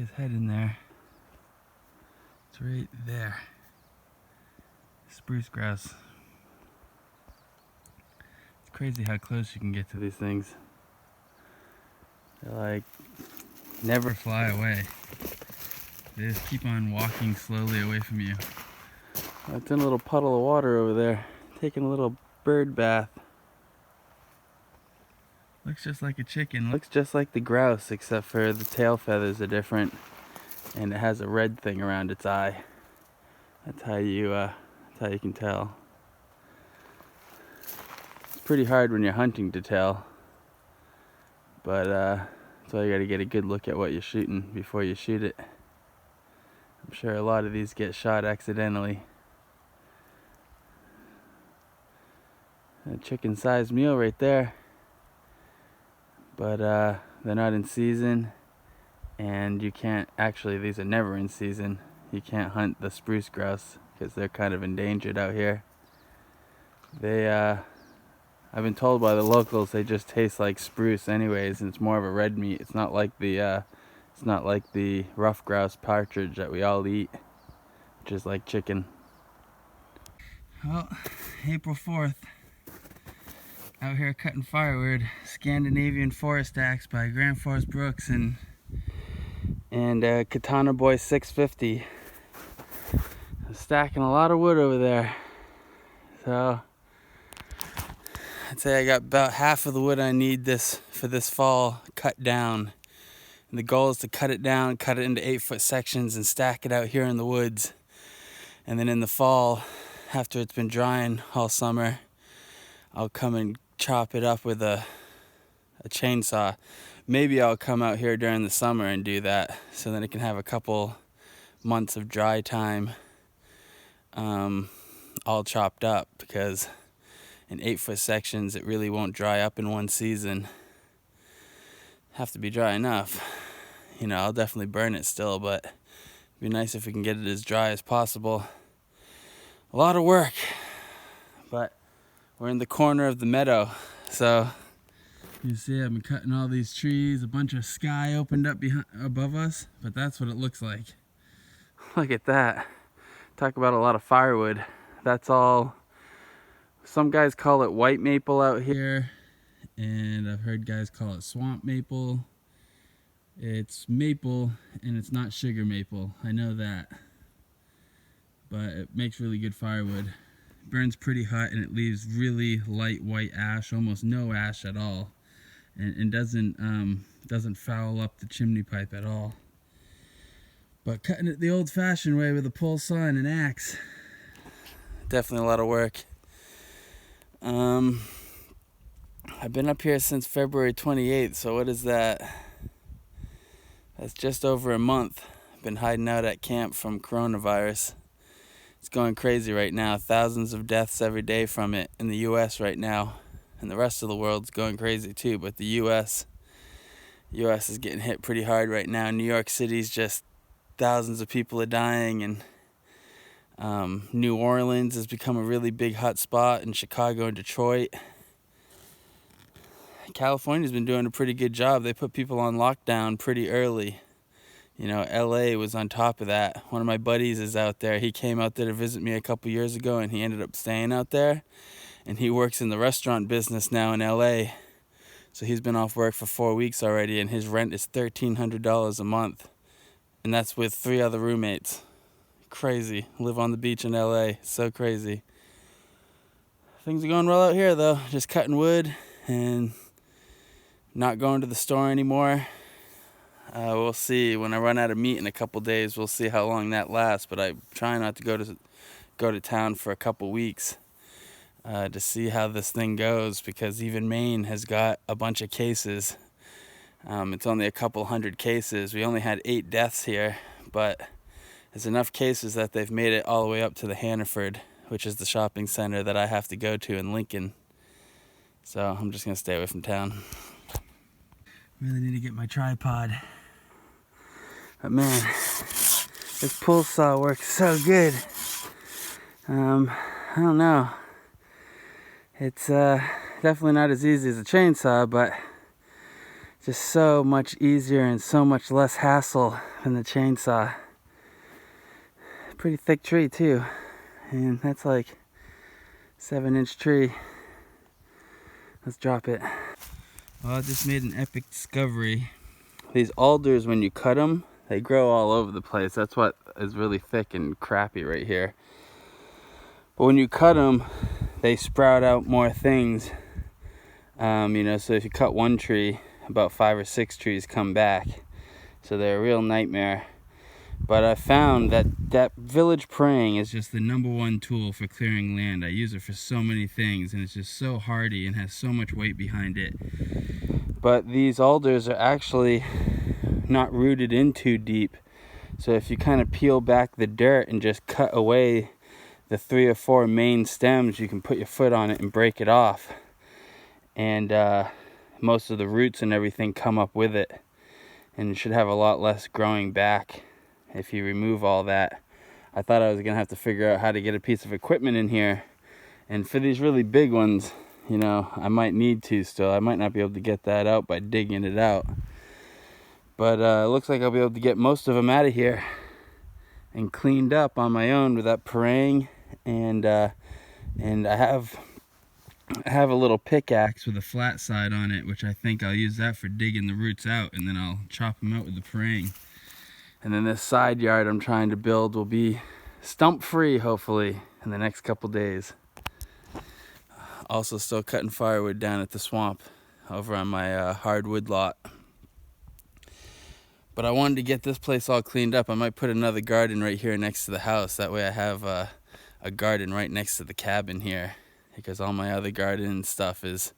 his head in there. It's right there. Spruce grouse. It's crazy how close you can get to these things. They're like, never fly away. They just keep on walking slowly away from you. It's in a little puddle of water over there, taking a little bird bath. Looks just like a chicken. Looks just like the grouse, except for the tail feathers are different, and it has a red thing around its eye. That's how you can tell. It's pretty hard when you're hunting to tell, but that's why you got to get a good look at what you're shooting before you shoot it. I'm sure a lot of these get shot accidentally. A chicken-sized mule right there, but they're not in season, and you can't actually. These are never in season. You can't hunt the spruce grouse because they're kind of endangered out here. They, I've been told by the locals, they just taste like spruce anyways, and it's more of a red meat. It's not like the rough grouse partridge that we all eat, which is like chicken. Well, April 4th, out here cutting firewood, Scandinavian Forest Axe by Grand Forest Brooks and Katana Boy 650. I'm stacking a lot of wood over there, so I'd say I got about half of the wood I need for this fall cut down. And the goal is to cut it down, cut it into 8-foot sections, and stack it out here in the woods. And then in the fall, after it's been drying all summer, I'll come and chop it up with a chainsaw. Maybe I'll come out here during the summer and do that, so then it can have a couple months of dry time all chopped up, because in 8-foot sections it really won't dry up in one season. Have to be dry enough. You know, I'll definitely burn it still, but it'd be nice if we can get it as dry as possible. A lot of work, but we're in the corner of the meadow, so you see I've been cutting all these trees. A bunch of sky opened up above us, but that's what it looks like. Look at that. Talk about a lot of firewood. That's all. Some guys call it white maple out here, and I've heard guys call it swamp maple. It's maple, and it's not sugar maple. I know that, but it makes really good firewood. It burns pretty hot, and it leaves really light white ash, almost no ash at all, and doesn't foul up the chimney pipe at all. But cutting it the old-fashioned way with a pole saw and an axe, definitely a lot of work. I've been up here since February 28th, so what is that? That's just over a month. I've been hiding out at camp from coronavirus. It's going crazy right now. Thousands of deaths every day from it in the U.S. right now. And the rest of the world's going crazy too, but the U.S. is getting hit pretty hard right now. New York City's just thousands of people are dying, and New Orleans has become a really big hot spot, and Chicago and Detroit. California's been doing a pretty good job. They put people on lockdown pretty early. You know, LA was on top of that. One of my buddies is out there. He came out there to visit me a couple years ago, and he ended up staying out there. And he works in the restaurant business now in LA. So he's been off work for 4 weeks already, and his rent is $1,300 a month. And that's with 3 other roommates. Crazy. Live on the beach in LA. So crazy. Things are going well out here, though. Just cutting wood and not going to the store anymore. We'll see. When I run out of meat in a couple days, we'll see how long that lasts. But I try not to go to town for a couple weeks to see how this thing goes, because even Maine has got a bunch of cases. It's only a couple hundred cases. We only had 8 deaths here, but it's enough cases that they've made it all the way up to the Hannaford, which is the shopping center that I have to go to in Lincoln. So I'm just going to stay away from town. Really need to get my tripod. But man, this pull saw works so good. I don't know. It's definitely not as easy as a chainsaw, but Just so much easier and so much less hassle than the chainsaw. Pretty thick tree too, and that's like 7-inch tree. Let's drop it. Well, I just made an epic discovery. These alders, when you cut them, they grow all over the place. That's what is really thick and crappy right here. But when you cut them, they sprout out more things. You know, so if you cut one tree, about 5 or 6 trees come back. So they're a real nightmare. But I found that village praying is just the #1 tool for clearing land. I use it for so many things, and it's just so hardy and has so much weight behind it. But these alders are actually not rooted in too deep. So if you kind of peel back the dirt and just cut away the 3 or 4 main stems, you can put your foot on it and break it off. And most of the roots and everything come up with it. And you should have a lot less growing back if you remove all that. I thought I was gonna have to figure out how to get a piece of equipment in here. And for these really big ones, you know, I might need to still. I might not be able to get that out by digging it out. But it looks like I'll be able to get most of them out of here and cleaned up on my own with that parang. And I have a little pickaxe with a flat side on it, which I think I'll use that for digging the roots out, and then I'll chop them out with the parang. And then this side yard I'm trying to build will be stump free, hopefully, in the next couple days. Also still cutting firewood down at the swamp over on my hardwood lot. But I wanted to get this place all cleaned up. I might put another garden right here next to the house. That way I have a garden right next to the cabin here, because all my other garden stuff is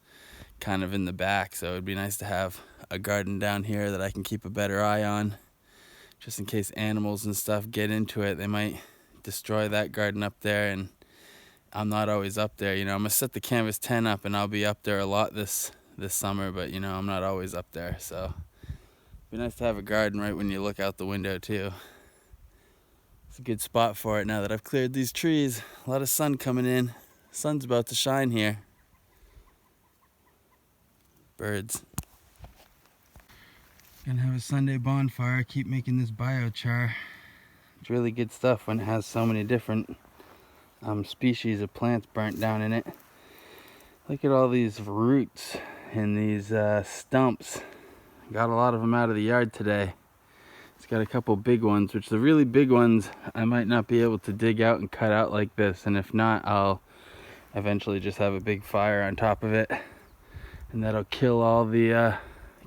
kind of in the back. So it'd be nice to have a garden down here that I can keep a better eye on, just in case animals and stuff get into it. They might destroy that garden up there, and I'm not always up there. You know, I'm gonna set the canvas tent up and I'll be up there a lot this summer, but you know, I'm not always up there. So it'd be nice to have a garden right when you look out the window too. It's a good spot for it now that I've cleared these trees. A lot of sun coming in. Sun's about to shine here. Birds. Gonna have a Sunday bonfire. Keep making this biochar. It's really good stuff when it has so many different species of plants burnt down in it. Look at all these roots and these stumps. Got a lot of them out of the yard today. It's got a couple big ones, which the really big ones I might not be able to dig out and cut out like this. And if not, I'll eventually just have a big fire on top of it, and that'll kill all the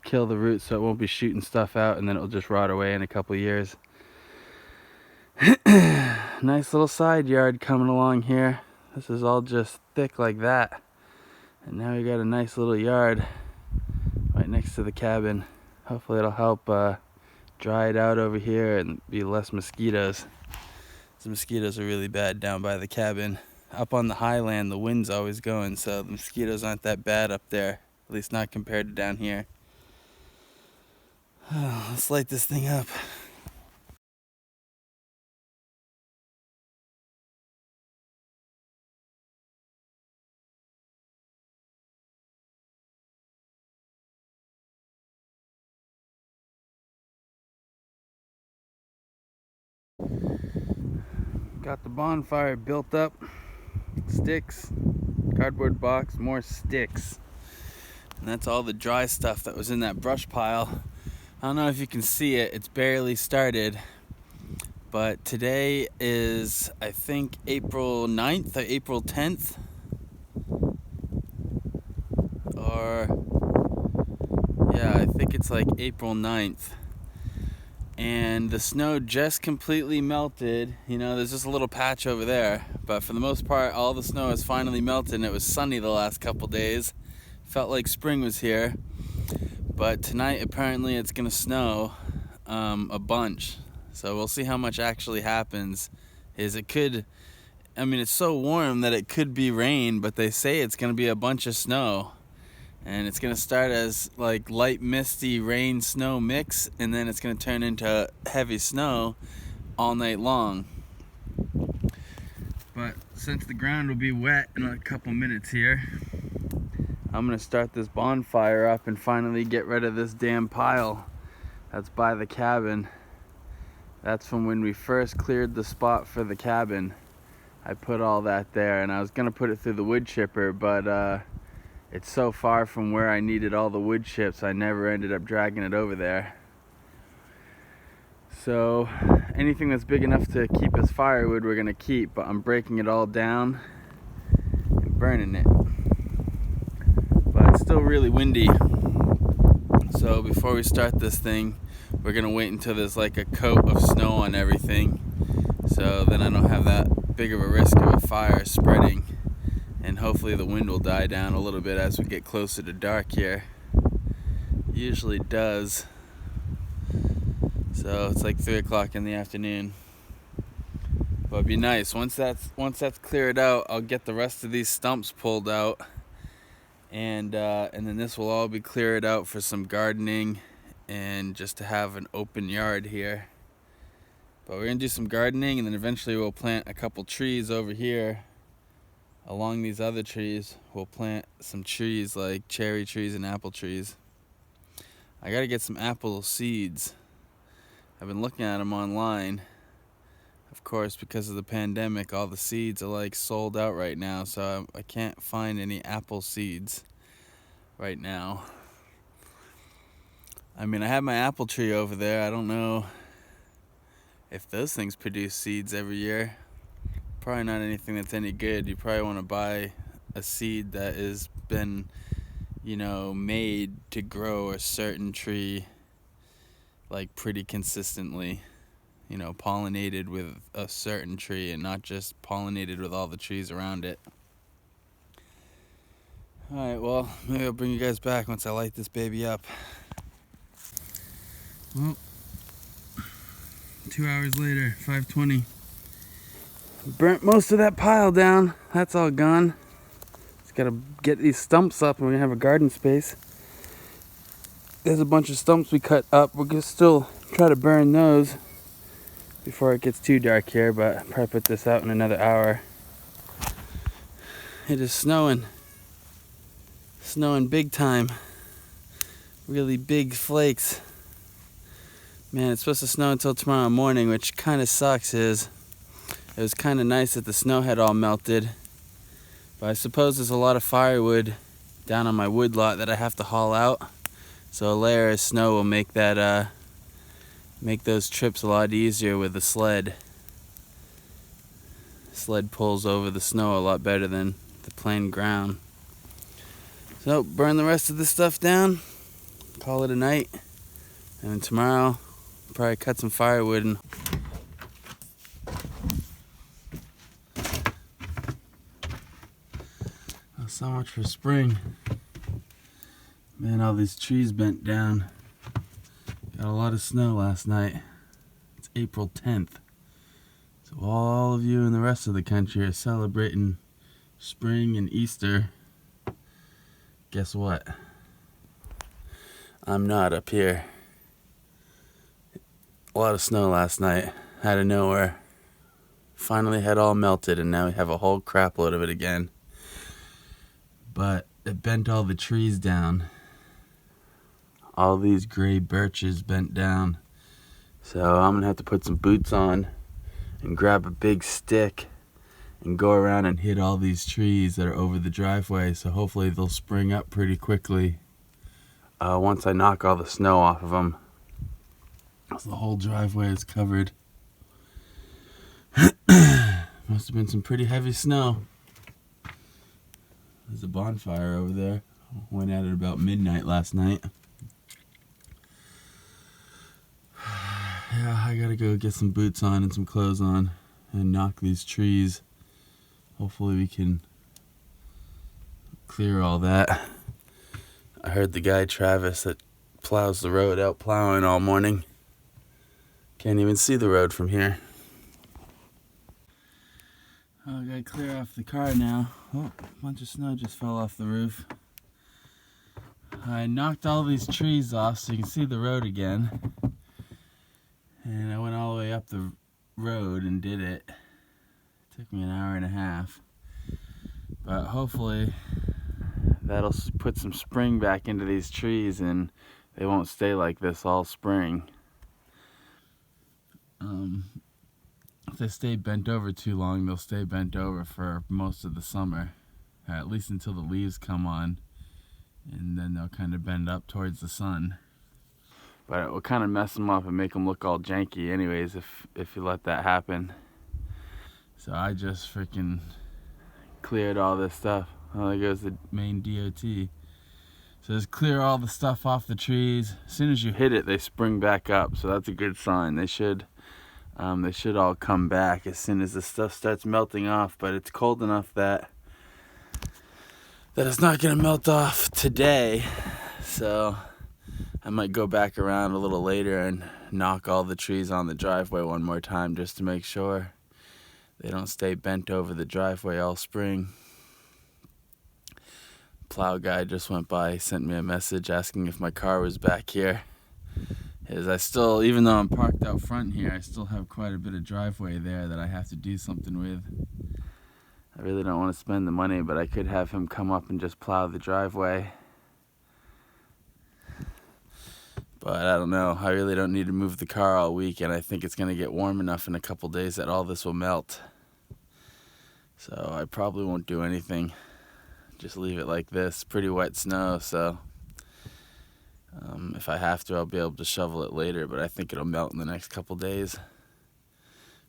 kill the roots, so it won't be shooting stuff out, and then it'll just rot away in a couple years. Nice little side yard coming along here. This is all just thick like that, and now we got a nice little yard right next to the cabin. Hopefully it'll help dry it out over here and be less mosquitoes. The mosquitoes are really bad down by the cabin. Up on the highland, the wind's always going, so the mosquitoes aren't that bad up there, at least not compared to down here. Let's light this thing up. Got the bonfire built up. Sticks, cardboard box, more sticks. And that's all the dry stuff that was in that brush pile. I don't know if you can see it, it's barely started. But today is, I think, April 9th or April 10th. Or, yeah, I think it's like April 9th. And the snow just completely melted. You know, there's just a little patch over there, but for the most part all the snow has finally melted, and it was sunny the last couple days. Felt like spring was here. But tonight apparently it's gonna snow a bunch, so we'll see how much actually happens. I mean, it's so warm that it could be rain, but they say it's gonna be a bunch of snow. And it's going to start as like light misty rain snow mix, and then it's going to turn into heavy snow all night long. But since the ground will be wet in a couple minutes here, I'm gonna start this bonfire up and finally get rid of this damn pile that's by the cabin. That's from when we first cleared the spot for the cabin. I put all that there, and I was gonna put it through the wood chipper, but it's so far from where I needed all the wood chips, I never ended up dragging it over there. So anything that's big enough to keep as firewood we're gonna keep, but I'm breaking it all down and burning it. But it's still really windy, so before we start this thing, we're gonna wait until there's like a coat of snow on everything, so then I don't have that big of a risk of a fire spreading, and hopefully the wind will die down a little bit as we get closer to dark here. It usually does. So it's like 3 o'clock in the afternoon. But it'd be nice. Once that's cleared out, I'll get the rest of these stumps pulled out, and then this will all be cleared out for some gardening and just to have an open yard here. But we're gonna do some gardening, and then eventually we'll plant a couple trees over here. Along these other trees, we'll plant some trees like cherry trees and apple trees. I gotta get some apple seeds. I've been looking at them online. Of course, because of the pandemic, all the seeds are like sold out right now, so I can't find any apple seeds right now. I mean, I have my apple tree over there. I don't know if those things produce seeds every year. Probably not anything that's any good. You probably want to buy a seed that has been, made to grow a certain tree like pretty consistently, pollinated with a certain tree and not just pollinated with all the trees around it. Alright, well, maybe I'll bring you guys back once I light this baby up. Well, 2 hours later, 5:20. Burnt most of that pile down. That's all gone. Just gotta get these stumps up and we're gonna have a garden space. There's a bunch of stumps we cut up. We're gonna still try to burn those before it gets too dark here, but I'll probably put this out in another hour. It is snowing. Snowing big time. Really big flakes. Man, it's supposed to snow until tomorrow morning, which kind of sucks. It was kind of nice that the snow had all melted, but I suppose there's a lot of firewood down on my wood lot that I have to haul out. So a layer of snow will make those trips a lot easier with the sled. The sled pulls over the snow a lot better than the plain ground. So burn the rest of this stuff down, call it a night, and then tomorrow probably cut some firewood and so much for spring. Man, all these trees bent down. Got a lot of snow last night. It's April 10th. So all of you in the rest of the country are celebrating spring and Easter. Guess what? I'm not up here. A lot of snow last night, out of nowhere. Finally had all melted, and now we have a whole crap load of it again. But it bent all the trees down. All these gray birches bent down. So I'm gonna have to put some boots on and grab a big stick and go around and hit all these trees that are over the driveway, so hopefully they'll spring up pretty quickly once I knock all the snow off of them. So the whole driveway is covered. Must have been some pretty heavy snow. There's a bonfire over there. Went at it about midnight last night. Yeah, I gotta go get some boots on and some clothes on and knock these trees. Hopefully we can clear all that. I heard the guy Travis that plows the road out plowing all morning. Can't even see the road from here. Oh, I gotta clear off the car now. Oh, a bunch of snow just fell off the roof. I knocked all these trees off so you can see the road again. And I went all the way up the road and did it. It took me an hour and a half. But hopefully that'll put some spring back into these trees, and they won't stay like this all spring. If they stay bent over too long, they'll stay bent over for most of the summer, at least until the leaves come on, and then they'll kind of bend up towards the sun. But it will kind of mess them up and make them look all janky anyways if you let that happen. So I just freaking cleared all this stuff. Oh, there goes the Maine DOT. So just clear all the stuff off the trees. As soon as you hit it, they spring back up. So that's a good sign. They should all come back as soon as the stuff starts melting off. But it's cold enough that it's not gonna melt off today. So I might go back around a little later and knock all the trees on the driveway one more time just to make sure they don't stay bent over the driveway all spring. Plow guy just went by, sent me a message asking if my car was back here. I still, even though I'm parked out front here, I still have quite a bit of driveway there that I have to do something with. I really don't want to spend the money, but I could have him come up and just plow the driveway. But I don't know, I really don't need to move the car all week, and I think it's going to get warm enough in a couple days that all this will melt. So I probably won't do anything. Just leave it like this. Pretty wet snow, so if I have to, I'll be able to shovel it later, but I think it'll melt in the next couple days.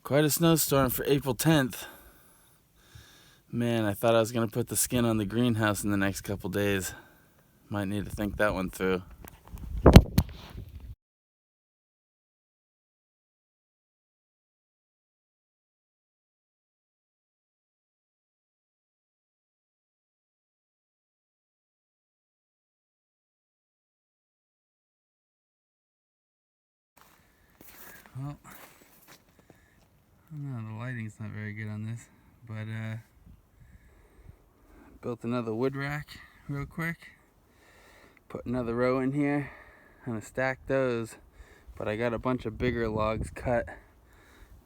Quite a snowstorm for April 10th. Man, I thought I was going to put the skin on the greenhouse in the next couple days. Might need to think that one through. Well, I don't know, the lighting's not very good on this, but built another wood rack real quick. Put another row in here. I'm gonna stack those, but I got a bunch of bigger logs cut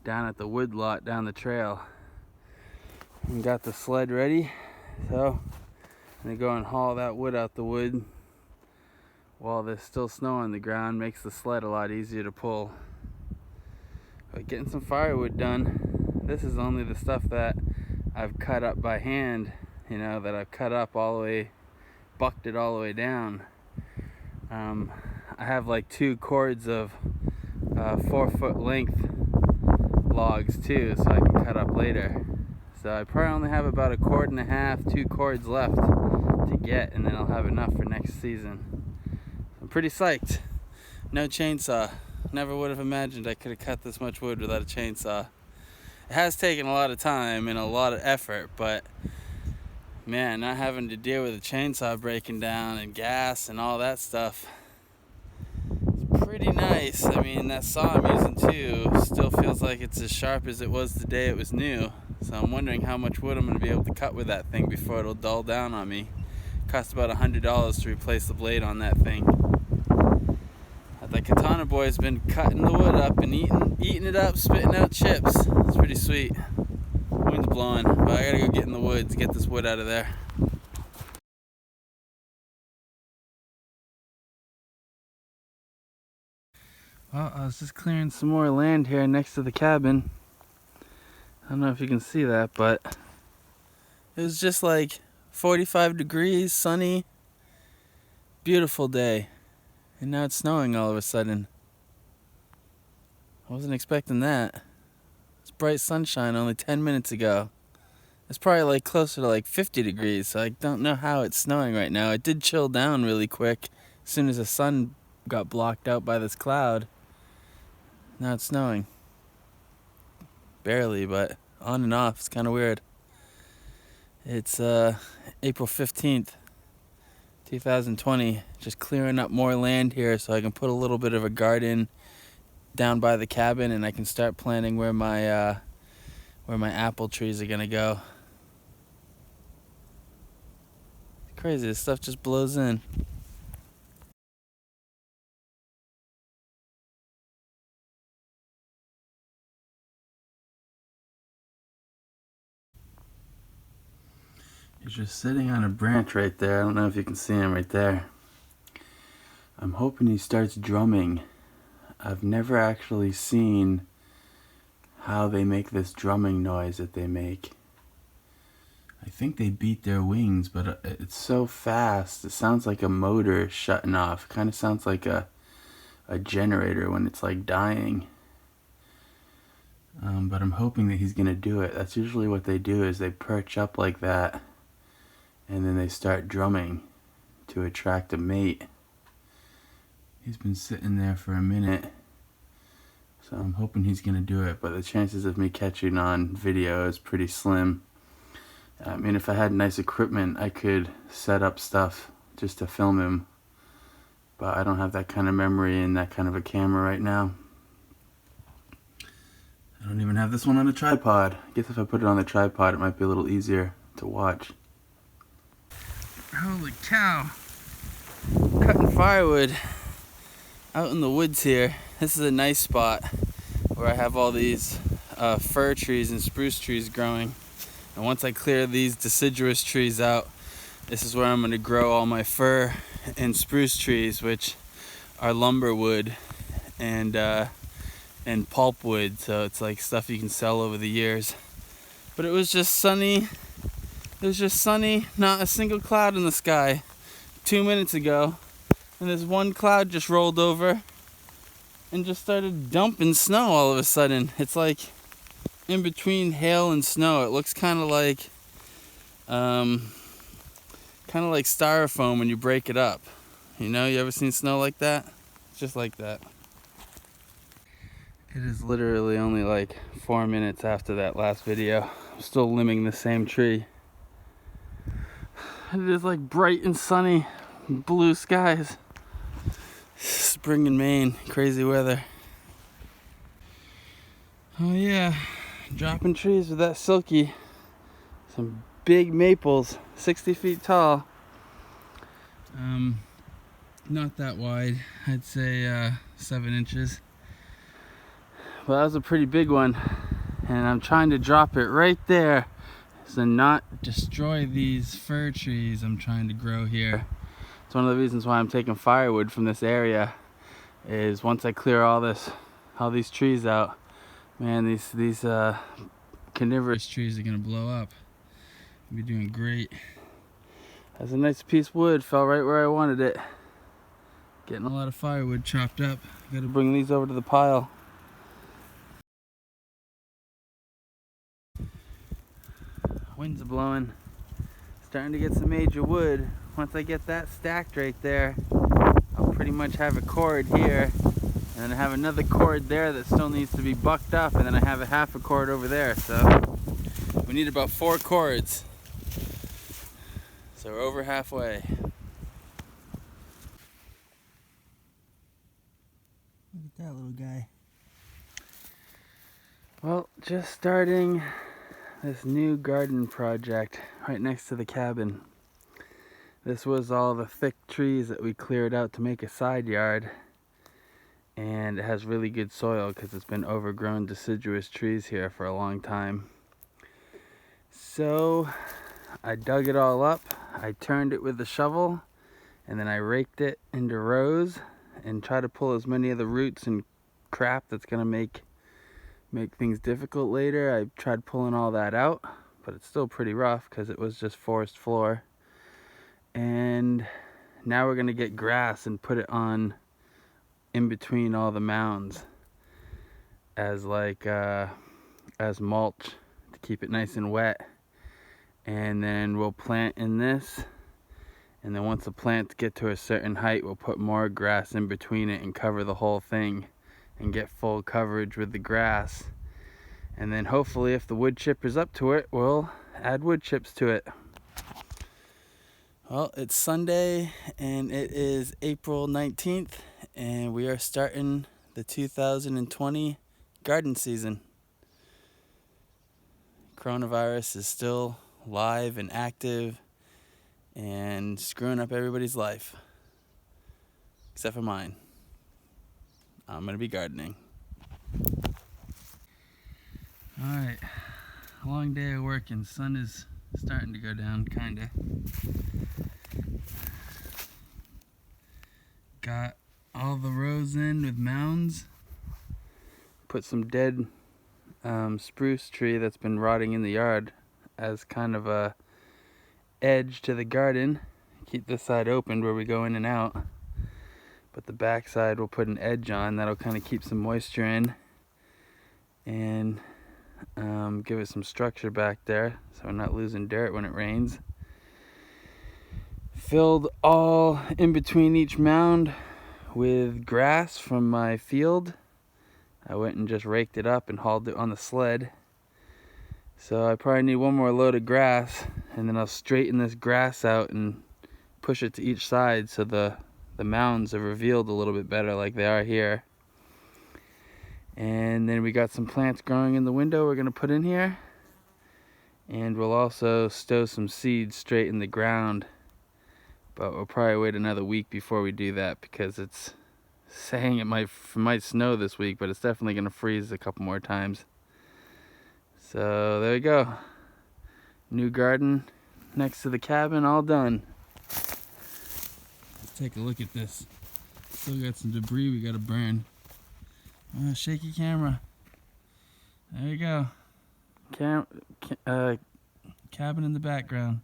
down at the wood lot down the trail. And got the sled ready, so I'm gonna go and haul that wood out the wood while there's still snow on the ground. Makes the sled a lot easier to pull. But getting some firewood done. This is only the stuff that I've cut up by hand, that I've cut up all the way, bucked it all the way down. I have like 2 cords of 4-foot length logs too, so I can cut up later. So I probably only have about 1.5 cords, 2 cords left to get, and then I'll have enough for next season. I'm pretty psyched. No chainsaw. Never would have imagined I could have cut this much wood without a chainsaw. It has taken a lot of time and a lot of effort, but man, not having to deal with a chainsaw breaking down and gas and all that stuff, it's pretty nice. I mean, that saw I'm using too still feels like it's as sharp as it was the day it was new. So I'm wondering how much wood I'm going to be able to cut with that thing before it'll dull down on me. It cost about $100 to replace the blade on that thing. The Katana boy's been cutting the wood up and eating it up, spitting out chips. It's pretty sweet. Wind's blowing, but I gotta go get in the woods, get this wood out of there. Well, I was just clearing some more land here next to the cabin. I don't know if you can see that, but it was just like 45 degrees, sunny, beautiful day. And now it's snowing all of a sudden. I wasn't expecting that. It's bright sunshine only 10 minutes ago. It's probably like closer to like 50 degrees, so I don't know how it's snowing right now. It did chill down really quick as soon as the sun got blocked out by this cloud. Now it's snowing. Barely, but on and off. It's kind of weird. It's April 15th. 2020, just clearing up more land here so I can put a little bit of a garden down by the cabin, and I can start planning where my apple trees are gonna go. It's crazy, this stuff just blows in. Here's just sitting on a branch right there. I don't know if you can see him right there. I'm hoping he starts drumming. I've never actually seen how they make this drumming noise that they make. I think they beat their wings, but it's so fast. It sounds like a motor shutting off. It kind of sounds like a generator when it's like dying. But I'm hoping that he's gonna do it. That's usually what they do, is they perch up like that and then they start drumming to attract a mate. He's been sitting there for a minute, so I'm hoping he's gonna do it, but the chances of me catching on video is pretty slim. I mean, if I had nice equipment, I could set up stuff just to film him, but I don't have that kind of memory and that kind of a camera right now. I don't even have this one on a tripod. I guess if I put it on the tripod, it might be a little easier to watch. Holy cow! Cutting firewood out in the woods here. This is a nice spot where I have all these fir trees and spruce trees growing. And once I clear these deciduous trees out, this is where I'm going to grow all my fir and spruce trees, which are lumber wood and pulpwood, so it's like stuff you can sell over the years. But it was just sunny. It was just sunny, not a single cloud in the sky 2 minutes ago, and this one cloud just rolled over and just started dumping snow all of a sudden. It's like in between hail and snow. It looks kind of like styrofoam when you break it up. You know, you ever seen snow like that? It's just like that. It is literally only like 4 minutes after that last video. I'm still limbing the same tree. It is like bright and sunny, blue skies. Spring in Maine, crazy weather. Oh yeah, dropping trees with that silky. Some big maples, 60 feet tall. Not that wide, I'd say 7 inches. Well, that was a pretty big one, and I'm trying to drop it right there to not destroy these fir trees I'm trying to grow here. It's one of the reasons why I'm taking firewood from this area, is once I clear all these trees out, man, these carnivorous trees are gonna blow up. I'll be doing great. That's a nice piece of wood, fell right where I wanted it. Getting a lot of firewood chopped up. Gotta bring these over to the pile. Winds are blowing. Starting to get some major wood. Once I get that stacked right there, I'll pretty much have a cord here, and then I have another cord there that still needs to be bucked up, and then I have a half a cord over there. So we need about 4 cords. So we're over halfway. Look at that little guy. Well, just starting this new garden project right next to the cabin. This was all the thick trees that we cleared out to make a side yard, and it has really good soil because it's been overgrown deciduous trees here for a long time. So I dug it all up, I turned it with the shovel, and then I raked it into rows and tried to pull as many of the roots and crap that's gonna make things difficult later. I tried pulling all that out, but it's still pretty rough because it was just forest floor. And now we're gonna get grass and put it on in between all the mounds as as mulch to keep it nice and wet. And then we'll plant in this, and then once the plants get to a certain height, we'll put more grass in between it and cover the whole thing and get full coverage with the grass. And then hopefully, if the wood chipper's up to it, we'll add wood chips to it. Well, it's Sunday and it is April 19th, and we are starting the 2020 garden season. Coronavirus is still live and active and screwing up everybody's life, except for mine. I'm gonna be gardening. Alright, long day of working. Sun is Starting to go down, kinda. Got all the rows in with mounds. Put some dead spruce tree that's been rotting in the yard as kind of a edge to the garden. Keep this side open where we go in and out, but the back side we'll put an edge on that'll kind of keep some moisture in and give it some structure back there so we're not losing dirt when it rains. Filled all in between each mound with grass from my field. I went and just raked it up and hauled it on the sled. So I probably need one more load of grass, and then I'll straighten this grass out and push it to each side so the mounds are revealed a little bit better like they are here. And then we got some plants growing in the window we're going to put in here. And we'll also stow some seeds straight in the ground. But we'll probably wait another week before we do that because it's saying it might snow this week, but it's definitely going to freeze a couple more times. So there we go. New garden next to the cabin, all done. Let's take a look at this. Still got some debris we got to burn. Oh, shaky camera. There you go. Cabin in the background.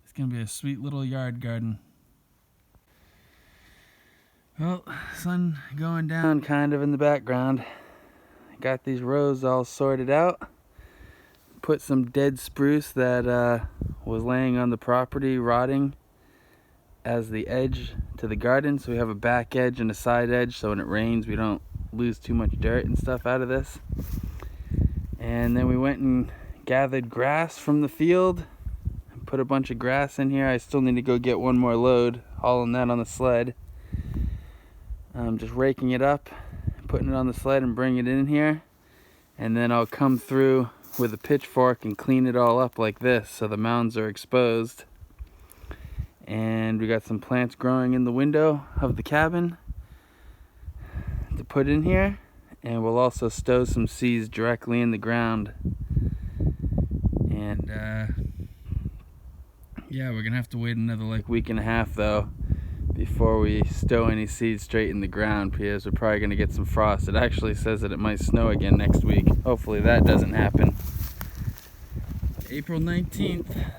It's going to be a sweet little yard garden. Well, sun going down kind of in the background. Got these rows all sorted out. Put some dead spruce that was laying on the property rotting as the edge to the garden. So we have a back edge and a side edge so when it rains we don't lose too much dirt and stuff out of this. And then we went and gathered grass from the field and put a bunch of grass in here. I still need to go get one more load, hauling that on the sled. I'm just raking it up, putting it on the sled and bringing it in here, and then I'll come through with a pitchfork and clean it all up like this so the mounds are exposed. And we got some plants growing in the window of the cabin to put in here, and we'll also stow some seeds directly in the ground. And yeah, we're gonna have to wait another week and a half though before we stow any seeds straight in the ground because we're probably gonna get some frost. It actually says that it might snow again next week. Hopefully that doesn't happen. April 19th,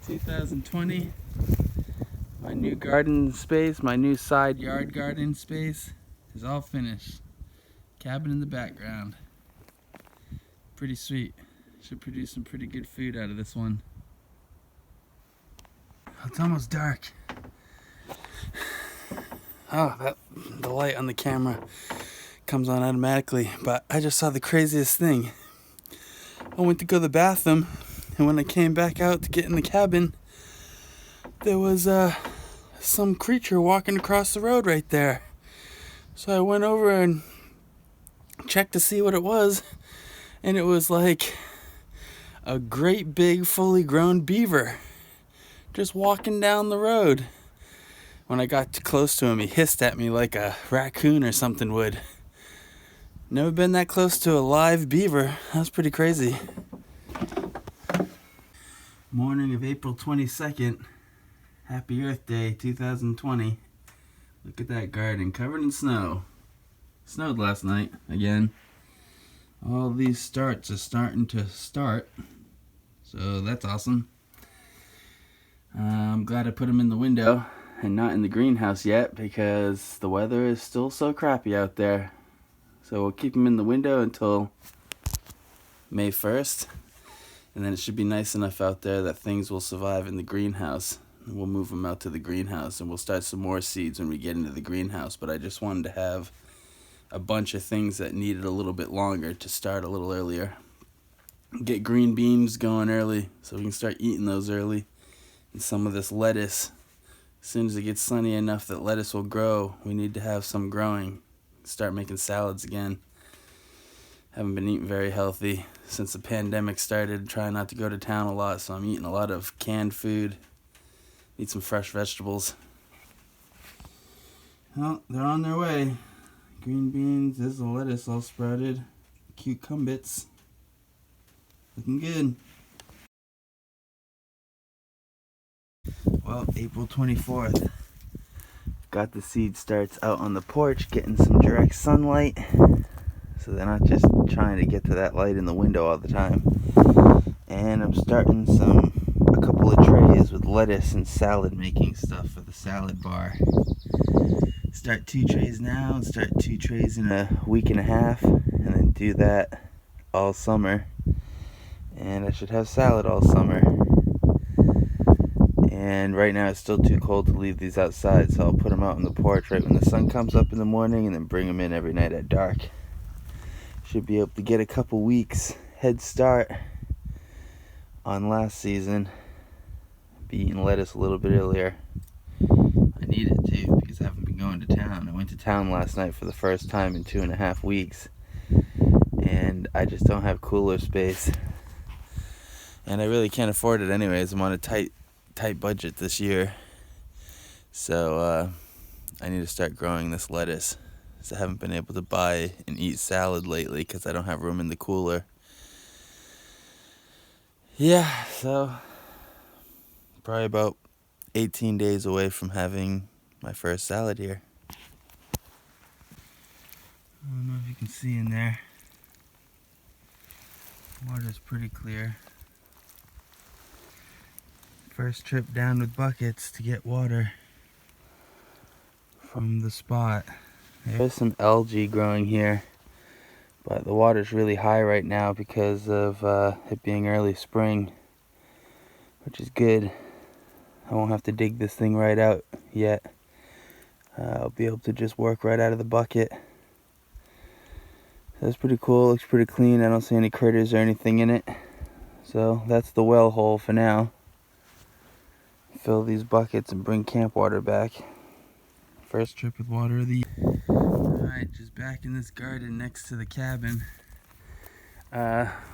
2020. My new garden space, my new side yard garden space is all finished. Cabin in the background. Pretty sweet. Should produce some pretty good food out of this one. It's almost dark. Oh, the light on the camera comes on automatically, but I just saw the craziest thing. I went to go to the bathroom, and when I came back out to get in the cabin, there was some creature walking across the road right there. So I went over and checked to see what it was, and it was like a great big fully grown beaver just walking down the road. When I got too close to him, he hissed at me like a raccoon or something would. Never been that close to a live beaver. That was pretty crazy. Morning of April 22nd. Happy Earth Day 2020. Look at that garden covered in snow. Snowed last night again. All these starts are starting to start. So that's awesome. I'm glad I put them in the window and not in the greenhouse yet because the weather is still so crappy out there. So we'll keep them in the window until May 1st, and then it should be nice enough out there that things will survive in the greenhouse. And we'll move them out to the greenhouse and we'll start some more seeds when we get into the greenhouse. But I just wanted to have a bunch of things that needed a little bit longer to start a little earlier. Get green beans going early so we can start eating those early. And some of this lettuce. As soon as it gets sunny enough that lettuce will grow, we need to have some growing. Start making salads again. Haven't been eating very healthy since the pandemic started. Trying not to go to town a lot, so I'm eating a lot of canned food. Need some fresh vegetables. Well, they're on their way. Green beans, there's the lettuce all sprouted. Cucumbits. Looking good. Well, April 24th. Got the seed starts out on the porch getting some direct sunlight, so they're not just trying to get to that light in the window all the time. And I'm starting a couple of trays with lettuce and salad making stuff for the salad bar. Start 2 trays now and start 2 trays in a week and a half, and then do that all summer. And I should have salad all summer. And right now it's still too cold to leave these outside, so I'll put them out on the porch right when the sun comes up in the morning, and then bring them in every night at dark. Should be able to get a couple weeks head start on last season. Be eating lettuce a little bit earlier. I need it too, because I haven't been going to town. I went to town last night for the first time in 2.5 weeks, and I just don't have cooler space. And I really can't afford it anyways. I'm on a tight budget this year, so I need to start growing this lettuce, because I haven't been able to buy and eat salad lately because I don't have room in the cooler. Yeah, so probably about 18 days away from having my first salad here. I don't know if you can see in there. Water's pretty clear. First trip down with buckets to get water from the spot. There's some algae growing here, but the water's really high right now because of it being early spring, which is good. I won't have to dig this thing right out yet. I'll be able to just work right out of the bucket. That's pretty cool, looks pretty clean. I don't see any critters or anything in it. So that's the well hole for now. Fill these buckets and bring camp water back. First trip with water of the year. Alright, just back in this garden next to the cabin.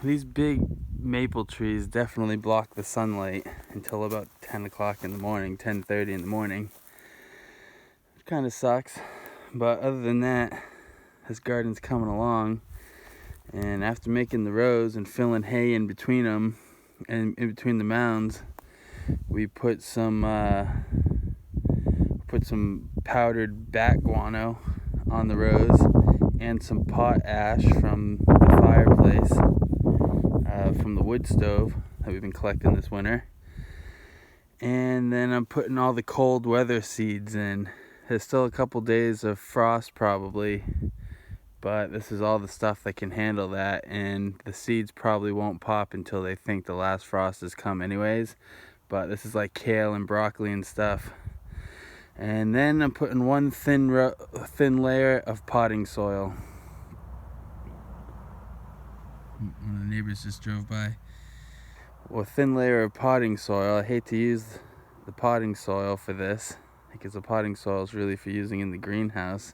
These big maple trees definitely block the sunlight until about 10 o'clock in the morning, 10:30 in the morning. Which kind of sucks, but other than that, this garden's coming along. And after making the rows and filling hay in between them and in between the mounds, we put some powdered bat guano on the rows and some pot ash from the fireplace, from the wood stove that we've been collecting this winter. And then I'm putting all the cold weather seeds in. There's still a couple days of frost probably, but this is all the stuff that can handle that, and the seeds probably won't pop until they think the last frost has come anyways. But this is like kale and broccoli and stuff. And then I'm putting one thin layer of potting soil. One of the neighbors just drove by. Well, a thin layer of potting soil. I hate to use the potting soil for this, because the potting soil is really for using in the greenhouse.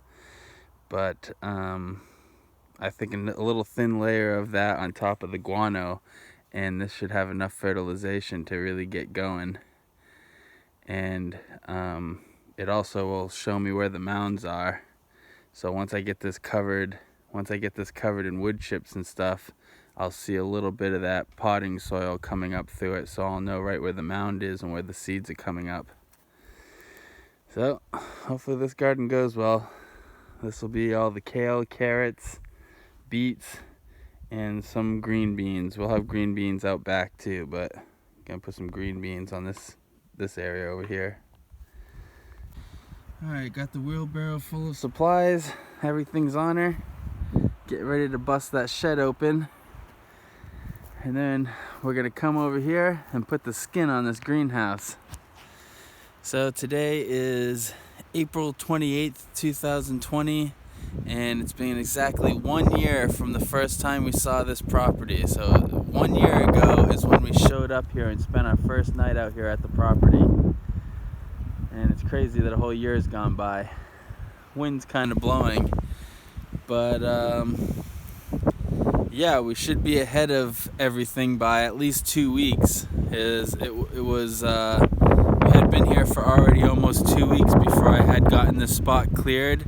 But I think a little thin layer of that on top of the guano, and this should have enough fertilization to really get going. And it also will show me where the mounds are. So once I get this covered in wood chips and stuff, I'll see a little bit of that potting soil coming up through it, so I'll know right where the mound is and where the seeds are coming up. So hopefully this garden goes well. This will be all the kale, carrots, beets, and some green beans. We'll have green beans out back too, but I'm gonna put some green beans on this area over here. Alright, got the wheelbarrow full of supplies. Everything's on her. Get ready to bust that shed open. And then we're gonna come over here and put the skin on this greenhouse. So today is April 28th, 2020. And it's been exactly 1 year from the first time we saw this property. So 1 year ago is when we showed up here and spent our first night out here at the property. And it's crazy that a whole year has gone by. Wind's kind of blowing, but yeah, we should be ahead of everything by at least 2 weeks. We had been here for already almost 2 weeks before I had gotten this spot cleared.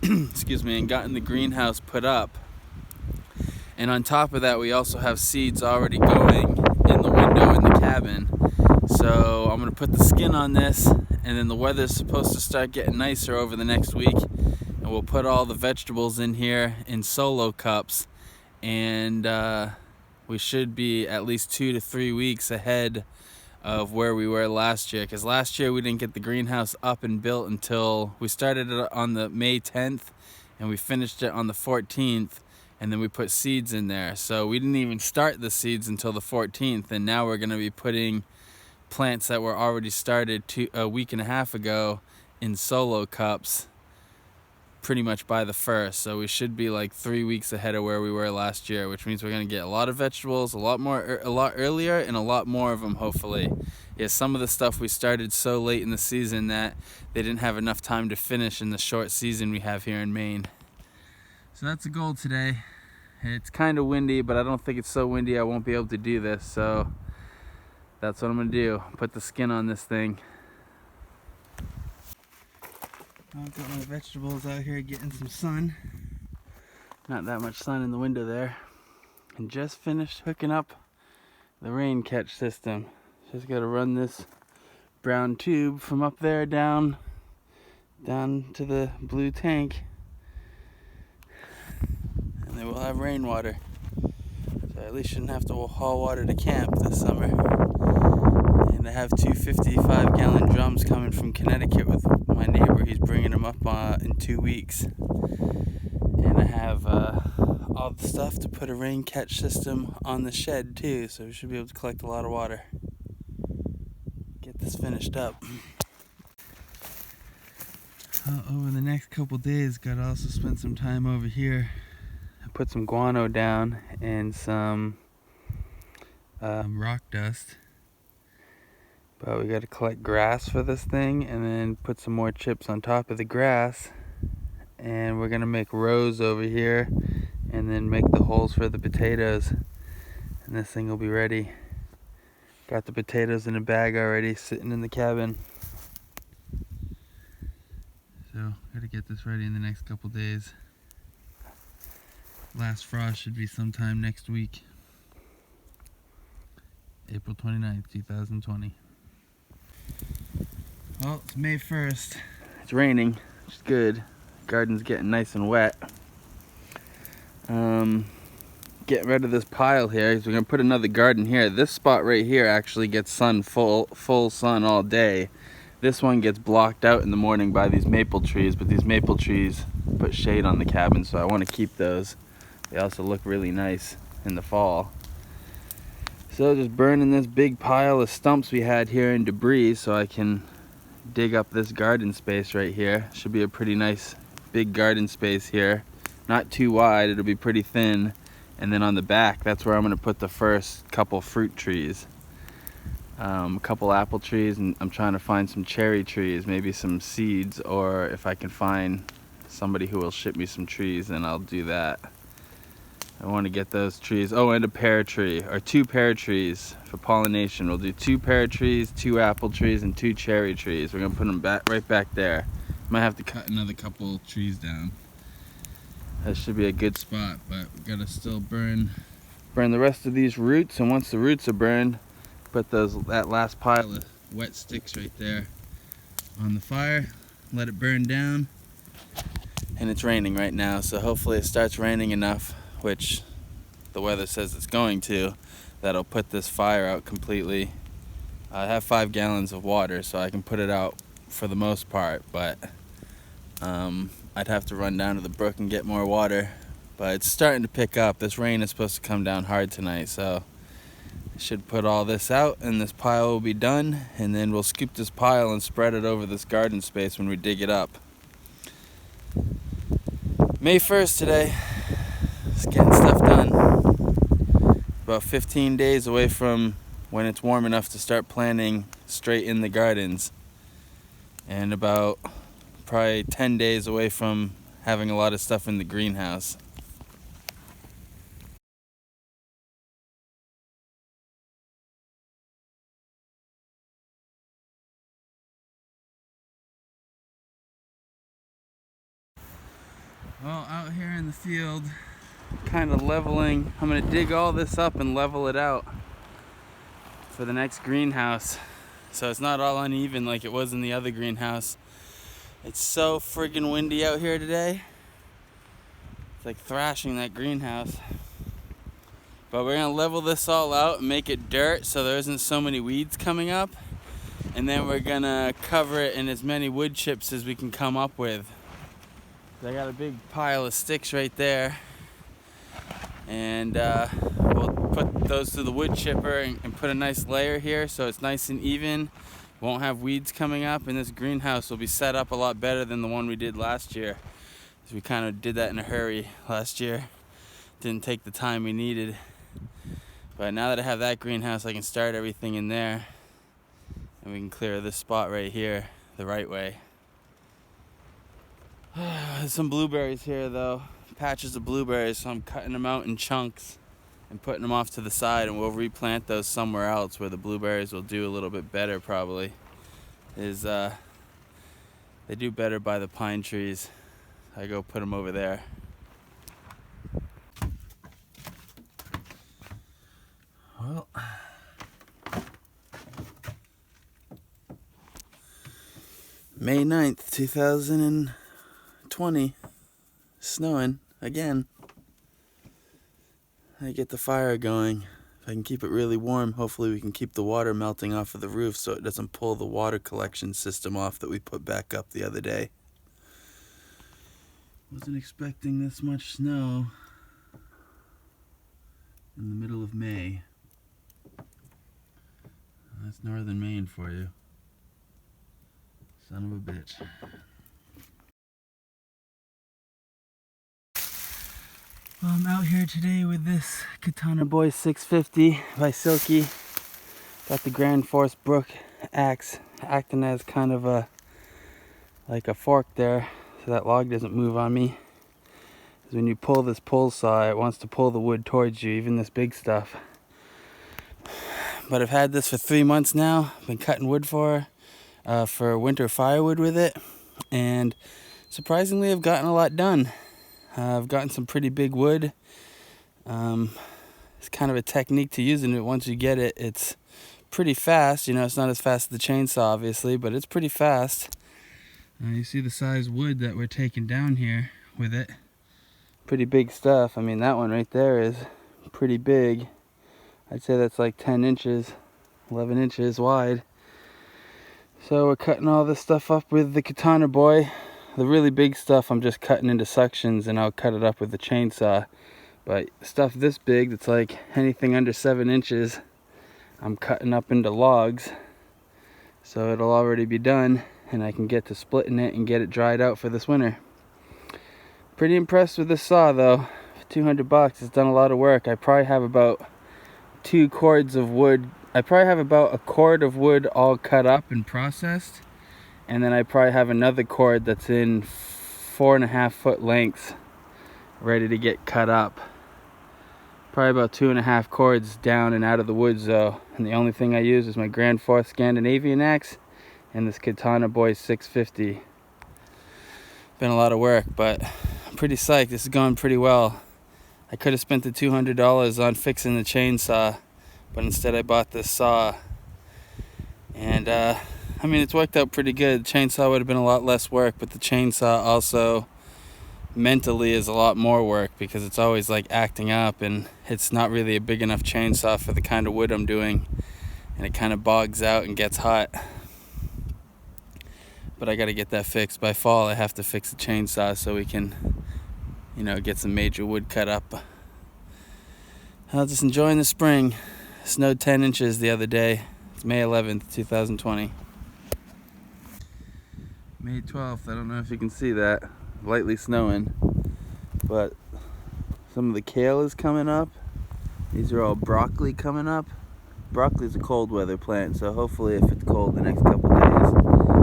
Excuse me, and gotten the greenhouse put up. And on top of that, we also have seeds already going in the window in the cabin. So I'm gonna put the skin on this, and then the weather's supposed to start getting nicer over the next week, and we'll put all the vegetables in here in solo cups, and we should be at least 2 to 3 weeks ahead of where we were last year, because last year we didn't get the greenhouse up and built until we started it on the May 10th and we finished it on the 14th, and then we put seeds in there. So we didn't even start the seeds until the 14th, and now we're going to be putting plants that were already started a week and a half ago in solo cups pretty much by the 1st. So we should be like 3 weeks ahead of where we were last year, which means we're going to get a lot of vegetables a lot earlier, and a lot more of them, hopefully. Yeah, some of the stuff we started so late in the season that they didn't have enough time to finish in the short season we have here in Maine. So that's the goal today. It's kind of windy, but I don't think it's so windy I won't be able to do this, so that's what I'm going to do. Put the skin on this thing. I've got my vegetables out here getting some sun. Not that much sun in the window there. And just finished hooking up the rain catch system. Just got to run this brown tube from up there down to the blue tank. And then we'll have rainwater. So I at least shouldn't have to haul water to camp this summer. And I have 2 55-gallon drums coming from Connecticut with my neighbor. He's bringing them up in 2 weeks. And I have all the stuff to put a rain catch system on the shed too, so we should be able to collect a lot of water. Get this finished up. Over the next couple days, gotta also spend some time over here. I put some guano down and some rock dust. But we got to collect grass for this thing, and then put some more chips on top of the grass, and we're gonna make rows over here and then make the holes for the potatoes, and this thing will be ready. Got the potatoes in a bag already sitting in the cabin, so gotta get this ready in the next couple days. Last frost should be sometime next week, April 29th, 2020. Well, it's May 1st. It's raining, which is good. Garden's getting nice and wet. Getting rid of this pile here, because we're going to put another garden here. This spot right here actually gets full sun all day. This one gets blocked out in the morning by these maple trees, but these maple trees put shade on the cabin, so I want to keep those. They also look really nice in the fall. So just burning this big pile of stumps we had here and debris so I can dig up this garden space right here. Should be a pretty nice big garden space here. Not too wide, it'll be pretty thin. And then on the back, that's where I'm gonna put the first couple fruit trees. A couple apple trees, and I'm trying to find some cherry trees, maybe some seeds, or if I can find somebody who will ship me some trees, then I'll do that. I want to get those trees. Oh, and a pear tree, or 2 pear trees for pollination. We'll do 2 pear trees, 2 apple trees, and 2 cherry trees. We're gonna put them right back there. Might have to cut another couple trees down. That should be a good spot, but we gotta still burn the rest of these roots. And once the roots are burned, put that last pile of wet sticks right there on the fire. Let it burn down. And it's raining right now, so hopefully it starts raining enough, which the weather says it's going to, that'll put this fire out completely. I have 5 gallons of water, so I can put it out for the most part, but I'd have to run down to the brook and get more water. But it's starting to pick up. This rain is supposed to come down hard tonight, so I should put all this out and this pile will be done, and then we'll scoop this pile and spread it over this garden space when we dig it up. May 1st today. Just getting stuff done. About 15 days away from when it's warm enough to start planting straight in the gardens, and about probably 10 days away from having a lot of stuff in the greenhouse. Well, out here in the field, kind of leveling. I'm going to dig all this up and level it out for the next greenhouse. so it's not all uneven like it was in the other greenhouse. It's so friggin' windy out here today. It's like thrashing that greenhouse. But we're gonna level this all out and make it dirt so there isn't so many weeds coming up. And then we're gonna cover it in as many wood chips as we can come up with. I got a big pile of sticks right there. And we'll put those to the wood chipper and put a nice layer here so it's nice and even. Won't have weeds coming up, and this greenhouse will be set up a lot better than the one we did last year. Because we kind of did that in a hurry last year. Didn't take the time we needed. But now that I have that greenhouse, I can start everything in there. And we can clear this spot right here the right way. There's some blueberries here though. Patches of blueberries, so I'm cutting them out in chunks and putting them off to the side, and we'll replant those somewhere else where the blueberries will do a little bit better probably. They do better by the pine trees. I go put them over there. Well, May 9th, 2020, snowing again. I get the fire going. If I can keep it really warm, hopefully we can keep the water melting off of the roof so it doesn't pull the water collection system off that we put back up the other day. Wasn't expecting this much snow in the middle of May. That's northern Maine for you. Son of a bitch. Well, I'm out here today with this Katana Boy 650 by Silky. Got the Grand Force Brook axe acting as kind of like a fork there so that log doesn't move on me. Because when you pull this pull saw, it wants to pull the wood towards you, even this big stuff. But I've had this for 3 months now. I've been cutting wood for winter firewood with it, and surprisingly I've gotten a lot done. I've gotten some pretty big wood. It's kind of a technique to using it. Once you get it, it's pretty fast. You know, it's not as fast as the chainsaw obviously, but it's pretty fast. You see the size wood that we're taking down here with it. Pretty big stuff. I mean, that one right there is pretty big. I'd say that's like 10 inches, 11 inches wide. So we're cutting all this stuff up with the Katana Boy. The really big stuff I'm just cutting into sections and I'll cut it up with the chainsaw. But stuff this big that's like anything under 7 inches, I'm cutting up into logs. So it'll already be done and I can get to splitting it and get it dried out for this winter. Pretty impressed with this saw though. For $200, it's done a lot of work. I probably have about 2 cords of wood. I probably have about a cord of wood all cut up and processed. And then I probably have another cord that's in 4.5 foot lengths ready to get cut up. Probably about 2.5 cords down and out of the woods though. And the only thing I use is my Grand Force Scandinavian axe and this Katana Boy 650. Been a lot of work, but I'm pretty psyched. This is going pretty well. I could have spent the $200 on fixing the chainsaw, but instead I bought this saw. And I mean, it's worked out pretty good. The chainsaw would have been a lot less work, but the chainsaw also mentally is a lot more work because it's always like acting up, and it's not really a big enough chainsaw for the kind of wood I'm doing, and it kind of bogs out and gets hot. But I got to get that fixed. By fall I have to fix the chainsaw so we can, you know, get some major wood cut up. I'm just enjoying the spring. It snowed 10 inches the other day. It's May 11th, 2020. May 12th, I don't know if you can see that, lightly snowing, but some of the kale is coming up. These are all broccoli coming up. Broccoli is a cold weather plant, so hopefully if it's cold the next couple days,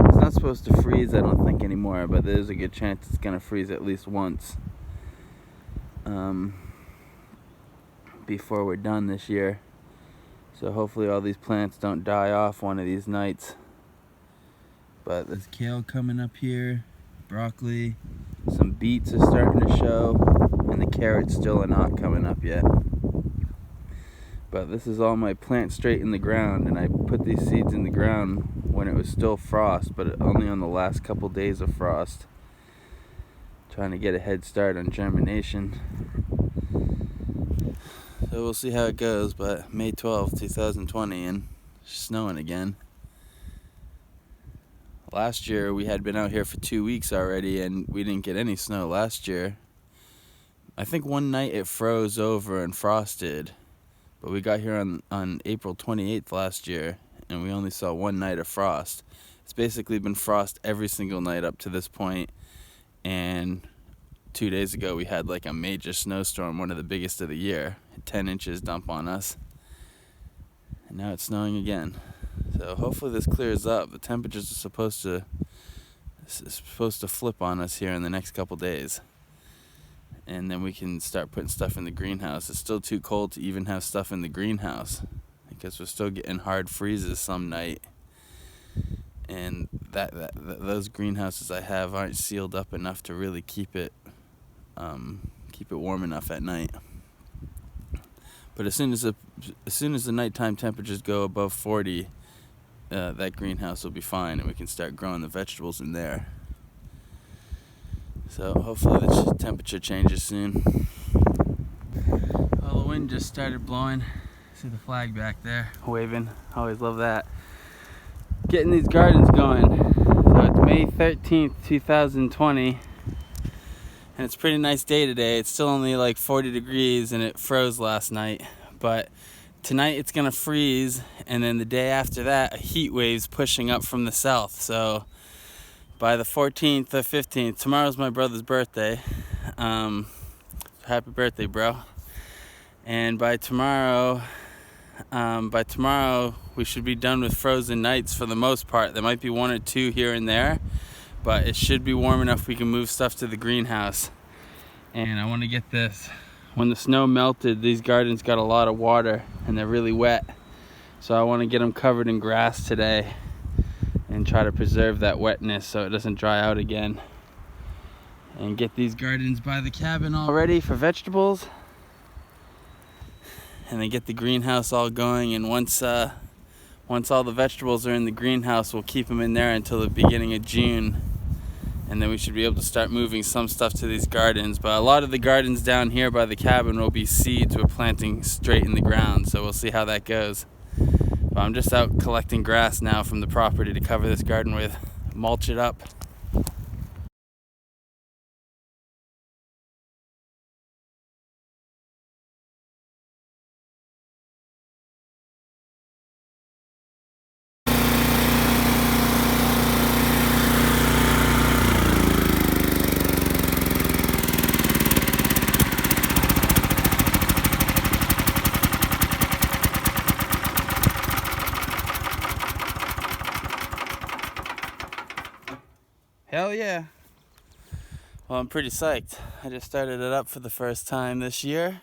it's not supposed to freeze I don't think anymore, but there's a good chance it's going to freeze at least once before we're done this year. So hopefully all these plants don't die off one of these nights. But there's kale coming up here, broccoli, some beets are starting to show, and the carrots still are not coming up yet. But this is all my plant straight in the ground, and I put these seeds in the ground when it was still frost, but only on the last couple days of frost. Trying to get a head start on germination. So we'll see how it goes, but May 12th, 2020, and snowing again. Last year we had been out here for 2 weeks already, and we didn't get any snow last year. I think one night it froze over and frosted, but we got here on April 28th last year, and we only saw one night of frost. It's basically been frost every single night up to this point, and 2 days ago we had like a major snowstorm, one of the biggest of the year, 10 inches dump on us, and now it's snowing again. So hopefully this clears up. The temperatures are supposed to flip on us here in the next couple days, and then we can start putting stuff in the greenhouse. It's still too cold to even have stuff in the greenhouse because we're still getting hard freezes some night, and those greenhouses I have aren't sealed up enough to really keep it warm enough at night. But as soon as the nighttime temperatures go above 40, that greenhouse will be fine, and we can start growing the vegetables in there. So hopefully the temperature changes soon. Well, the wind just started blowing. See the flag back there waving. Always love that. Getting these gardens going. So it's May 13th, 2020. And it's a pretty nice day today. It's still only like 40 degrees and it froze last night. But tonight it's gonna freeze, and then the day after that a heat wave's pushing up from the south. So by the 14th or 15th, tomorrow's my brother's birthday. Happy birthday, bro. And by tomorrow we should be done with frozen nights for the most part. There might be one or two here and there, but it should be warm enough we can move stuff to the greenhouse. And I want to get this. When the snow melted, these gardens got a lot of water and they're really wet. So I want to get them covered in grass today and try to preserve that wetness so it doesn't dry out again. And get these gardens by the cabin all ready for vegetables. And then get the greenhouse all going, and once all the vegetables are in the greenhouse, we'll keep them in there until the beginning of June, and then we should be able to start moving some stuff to these gardens. But a lot of the gardens down here by the cabin will be seeds we're planting straight in the ground, so we'll see how that goes. But I'm just out collecting grass now from the property to cover this garden with, mulch it up. Hell yeah. Well, I'm pretty psyched. I just started it up for the first time this year.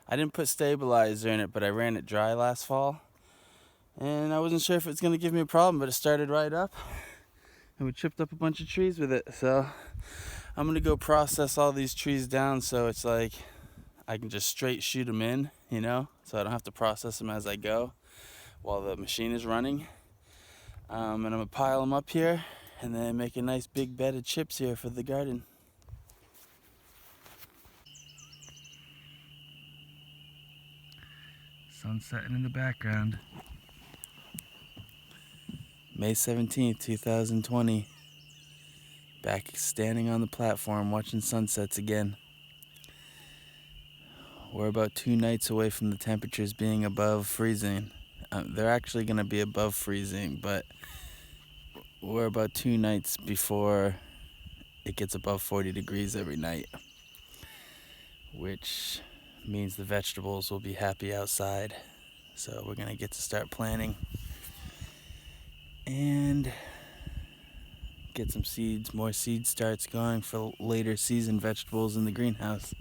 I didn't put stabilizer in it, but I ran it dry last fall. And I wasn't sure if it's going to give me a problem, but it started right up. And we chipped up a bunch of trees with it. So I'm going to go process all these trees down so it's like I can just straight shoot them in, so I don't have to process them as I go while the machine is running. And I'm going to pile them up here and then make a nice big bed of chips here for the garden. Sun setting in the background. May 17th, 2020. Back standing on the platform watching sunsets again. We're about 2 nights away from the temperatures being above freezing. They're actually going to be above freezing, but we're about 2 nights before it gets above 40 degrees every night, which means the vegetables will be happy outside. So we're going to get to start planting and get some seeds, more seed starts going for later season vegetables in the greenhouse.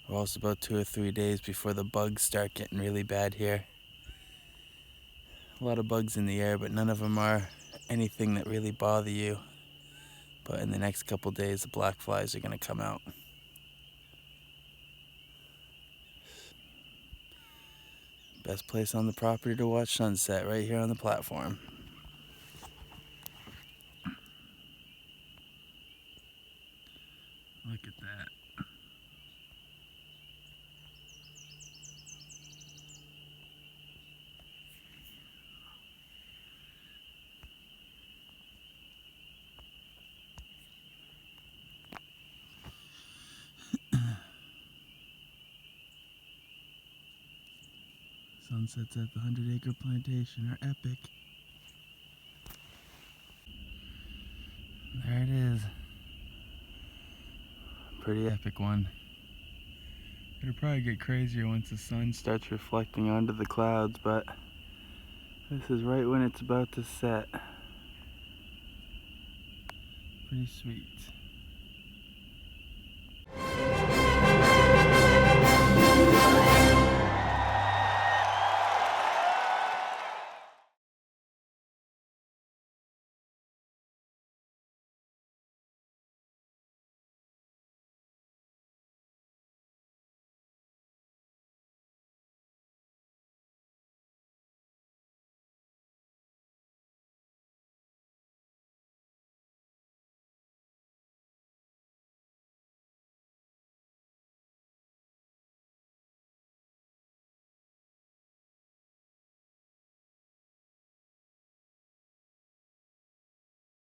We're also about 2 or 3 days before the bugs start getting really bad here. A lot of bugs in the air, but none of them are anything that really bother you. But in the next couple days, the black flies are going to come out. Best place on the property to watch sunset, right here on the platform. Look at that. Sunsets at the 100-acre plantation are epic. There it is. Pretty epic one. It'll probably get crazier once the sun starts reflecting onto the clouds, but this is right when it's about to set. Pretty sweet.